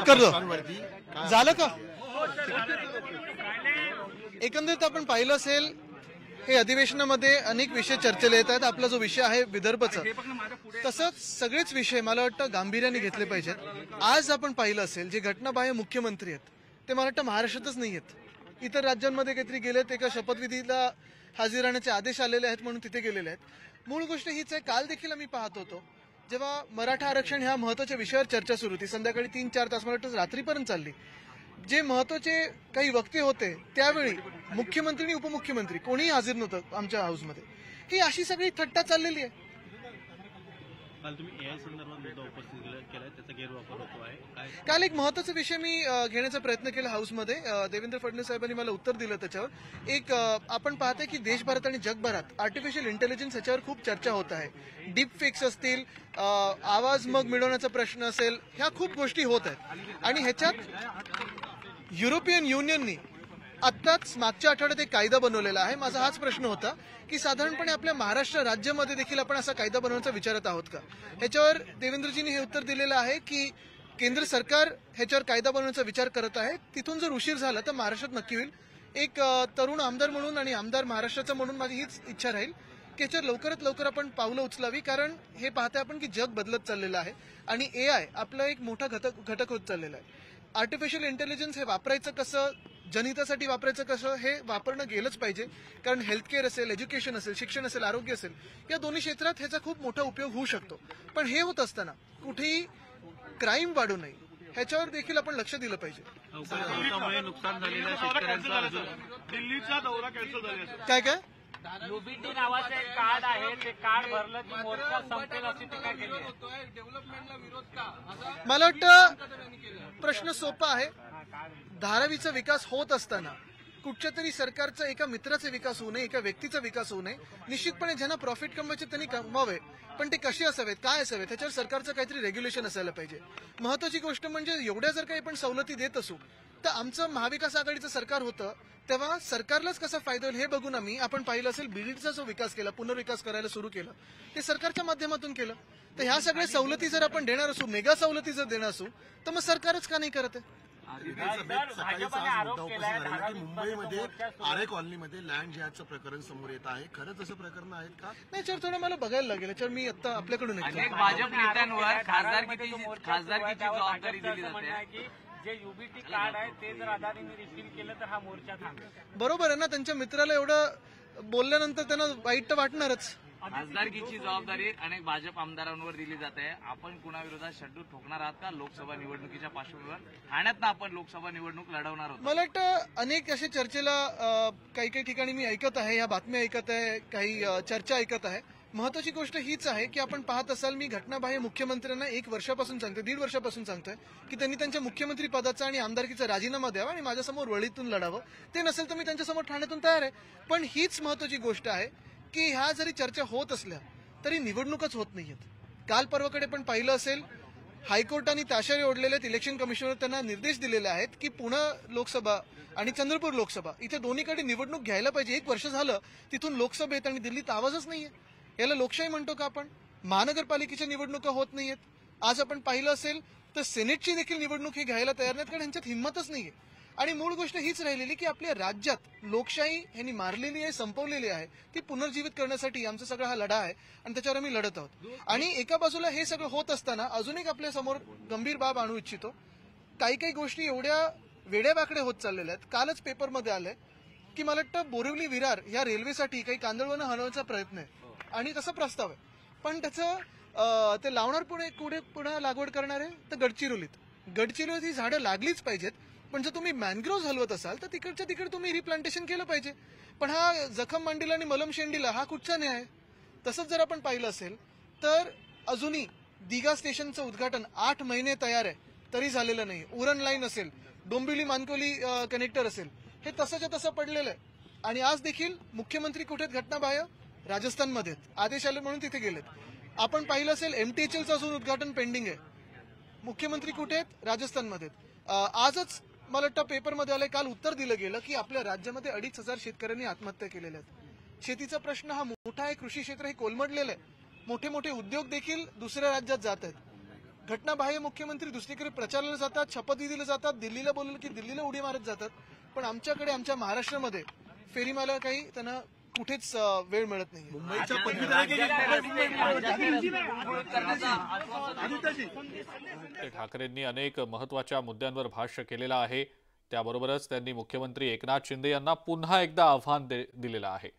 कर दो झालं का? एकंदरीत आपण पाहिलं असेल हे अधिवेशनामध्ये अनेक विषय चर्चेला येत आहेत. आपला जो विषय आहे विदर्भचा, तसंच सगळेच विषय मला वाटतं गांभीर्याने घेतले पाहिजेत. आज आपण पाहिलं असेल जे घटनाबाह्य मुख्यमंत्री आहेत ते मला वाटतं महाराष्ट्रातच नाही आहेत, इतर राज्यांमध्ये काहीतरी गेलेत, एका शपथविधीला हजर राहण्याचे आदेश आलेले आहेत म्हणून तिथे गेलेले आहेत. मूळ गोष्ट हीच आहे. काल देखील आम्ही पाहत होतो जेव्हा मराठा आरक्षण ह्या महत्वाच्या विषयावर चर्चा सुरू होती, संध्याकाळी 3-4 तास मला वाटतं रात्रीपर्यंत चालली. जे महत्वाचे काही वक्ते होते त्यावेळी मुख्यमंत्री आणि उपमुख्यमंत्री कोणीही हजर नव्हतं आमच्या हाऊसमध्ये. ही अशी सगळी थट्टा चाललेली आहे. काल एक महत्वाचा विषय मी घेण्याचा प्रयत्न केला हाऊसमध्ये. देवेंद्र फडणवीस साहेबांनी मला उत्तर दिलं त्याच्यावर. एक आपण पाहतोय की देशभरात आणि जगभरात आर्टिफिशियल इंटेलिजन्स ह्याच्यावर खूप चर्चा होत आहे. डीप फेक्स असतील, आवाज मग मिळवण्याचा प्रश्न असेल, ह्या खूप गोष्टी होत आहेत. आणि ह्याच्यात युरोपियन युनियननी आत्ताच मागच्या आठवड्यात एक कायदा बनवलेला आहे. माझा हाच प्रश्न होता की साधारणपणे आपल्या महाराष्ट्र राज्यामध्ये देखील आपण असा कायदा बनवण्याचा विचारत आहोत का? ह्याच्यावर देवेंद्रजींनी हे उत्तर दिलेलं आहे की केंद्र सरकार ह्याच्यावर कायदा बनवण्याचा विचार करत आहे. तिथून जर उशीर झाला तर महाराष्ट्रात नक्की होईल. एक तरुण आमदार म्हणून आणि आमदार महाराष्ट्राचा म्हणून माझी हीच इच्छा राहील की ह्याच्यावर लवकरात लवकर आपण पावलं उचलावी. कारण हे पाहताय आपण की जग बदलत चाललेलं आहे आणि AI आपला एक मोठा घटक होत चाललेला आहे. आर्टिफिशियल इंटेलिजन्स हे वापरायचं कसं, जनहितासाठी वापरायचं कसं, हे वापरणं गेलंच पाहिजे. कारण हेल्थकेअर असेल, एज्युकेशन असेल, शिक्षण असेल, आरोग्य असेल, या दोन्ही क्षेत्रात ह्याचा खूप मोठा उपयोग होऊ शकतो. पण हे होत असताना कुठेही क्राईम वाढू नये ह्याच्यावर देखील आपण लक्ष दिलं पाहिजे. नुकसान झालेल्या शेतकऱ्यांचा दिल्लीचा दौरा कॅन्सल झाला. काय काय युबीटी नावाचं एक कार्ड आहे, ते कार्ड भरलं की मोर्चा संपेल अशी टीका केली आहे. डेव्हलपमेंटला विरोध का? मला वाटतं प्रश्न सोपा आहे. धारावीचा विकास होत असताना कुठच्या तरी सरकारचा एका मित्राचा विकास होऊ नये, एका व्यक्तीचा विकास होऊ नये. निश्चितपणे ज्यांना प्रॉफिट कमवायचे त्यांनी कमवावे, पण ते कसे असावेत, काय असावेत, त्याच्यावर सरकारचं काहीतरी रेग्युलेशन असायला पाहिजे. महत्वाची गोष्ट म्हणजे एवढ्या जर काही आपण सवलती देत असू तर आमचं महाविकास आघाडीचं सरकार होतं तेव्हा सरकारलाच कसा फायदा होईल हे बघून आपण पाहिलं असेल बीडचा जो विकास केला, पुनर्विकास करायला सुरू केलं, ते सरकारच्या माध्यमातून केलं. तर ह्या सगळ्या सवलती जर आपण देणार असू, मेगा सवलती जर देणार असू, तर मग सरकारच का नाही करत आहे? भाजपने आरोप केलाय की मुंबईमध्ये आरे कॉलनीमध्ये लँड जिहादचं प्रकरण समोर येत आहे. खरंच असं प्रकरण आहेत का? नाही, याच्यावर थोडं मला बघायला लागेल. याच्यावर मी आता आपल्याकडून अनेक भाजप नेत्यांवर खासदारकीची जबाबदारी दिली जाते की जे युबीटी कार्ड आहे ते जर अदानीने रिसीव्ह केलं तर हा मोर्चा थांबेल. बरोबर आहे ना. त्यांच्या मित्राला एवढं बोलल्यानंतर त्यांना वाईट तर वाटणारच. खासदारकीची जबाबदारी अनेक भाजप आमदारांवर दिली जाते. आपण कुणाविरोधात शड्डू ठोकणार आहात का? लोकसभा निवडणुकीच्या पार्श्वभूमीवर ठाण्यात आपण लोकसभा निवडणूक लढवणार आहोत. मला वाटतं अनेक अशा चर्चेला काही काही ठिकाणी मी ऐकत आहे, या बातम्या ऐकत आहे, काही चर्चा ऐकत आहे. महत्वाची गोष्ट हीच आहे की आपण पाहत असाल मी घटनाबाह्य मुख्यमंत्र्यांना 1 वर्षापासून सांगतोय, 1.5 वर्षापासून सांगतोय की त्यांनी त्यांच्या मुख्यमंत्री पदाचा आणि आमदारकीचा राजीनामा द्यावा आणि माझ्यासमोर वळीतून लढावं. ते नसेल तर मी त्यांच्यासमोर ठाण्यातून तयार आहे. पण हीच महत्वाची गोष्ट आहे की ह्या जरी चर्चा होत असल्या तरी निवडणूकच होत नाहीयेत. काल परवाकडे पण पाहिलं असेल हायकोर्टाने ताशारे ओढलेले इलेक्शन कमिशनर त्यांना निर्देश दिलेले आहेत की पुणे लोकसभा आणि चंद्रपूर लोकसभा इथे दोन्हीकडे निवडणूक घ्यायला पाहिजे. 1 वर्ष झालं तिथून लोकसभेत आणि दिल्लीत आवाजच नाहीये. याला लोकशाही म्हणतो का आपण? महानगरपालिकेच्या निवडणुका होत नाहीयेत. आज आपण पाहिलं असेल तर सेनेटची देखील निवडणूक ही घ्यायला तयार नाहीत, कारण यांच्यात हिंमतच नाहीये. आणि मूळ गोष्ट हीच राहिलेली की आपल्या राज्यात लोकशाही ह्यांनी मारलेली आहे, संपवलेली आहे. ती पुनर्जीवित करण्यासाठी आमचा सगळा हा लढा आहे आणि त्याच्यावर आम्ही लढत आहोत. आणि एका बाजूला हे सगळं होत असताना अजून एक आपल्या समोर गंभीर बाब आणू इच्छितो. काही गोष्टी एवढ्या वेड्यावाकड्या होत चाललेल्या आहेत. कालच पेपरमध्ये आलंय की मला वाटतं बोरिवली विरार ह्या रेल्वेसाठी काही कांदळवनं हलवण्याचा प्रयत्न आहे आणि तसा प्रस्ताव आहे. पण त्याचं ते लावणार पुढे लागवड करणार आहे तर गडचिरोलीत ही झाडं लागलीच पाहिजेत. पण जर तुम्ही मॅनग्रोव्ह हलवत असाल तर तिकडच्या तिकडे तुम्ही रिप्लांटेशन केलं पाहिजे. पण हा जखम मांडीला आणि मलम शेंडीला हा कुठचा न्याय? तसंच जर आपण पाहिलं असेल तर अजूनही दिघा स्टेशनचं उद्घाटन 8 महिने तयार आहे तरी झालेलं नाही. उरण लाईन असेल, डोंबिवली मानकोली कनेक्टर असेल, हे तसंच्या तसं पडलेलं आहे. आणि आज देखील मुख्यमंत्री कुठेत? घटनाबाह्य राजस्थानमध्ये आदेश आले म्हणून तिथे गेलेत. आपण पाहिलं असेल MTHLचं अजून उद्घाटन पेंडिंग आहे. मुख्यमंत्री कुठे आहेत? राजस्थानमध्ये. आजच मला वाटतं पेपरमध्ये आलंय, काल उत्तर दिलं गेलं की आपल्या राज्यामध्ये 2,500 शेतकऱ्यांनी आत्महत्या केलेल्या आहेत. शेतीचा प्रश्न हा मोठा आहे, कृषी क्षेत्र हे कोलमडलेलं आहे. मोठे मोठे उद्योग देखील दुसऱ्या राज्यात जात आहेत. घटनाबाह्य मुख्यमंत्री दुसरीकडे प्रचाराला जातात, शपथविधीला जातात, दिल्लीला बोलवलं की दिल्लीला उडी मारत जातात. पण आमच्याकडे आमच्या महाराष्ट्रामध्ये फेरीमाला काही त्यांना कुठेच वेळ मिळत नाही. मुंबईच्या ठाकरेंनी अनेक महत्वाच्या मुद्द्यांवर भाष्य केलेलं आहे. त्याबरोबरच त्यांनी मुख्यमंत्री एकनाथ शिंदे यांना पुन्हा एकदा आव्हान दिलेलं आहे.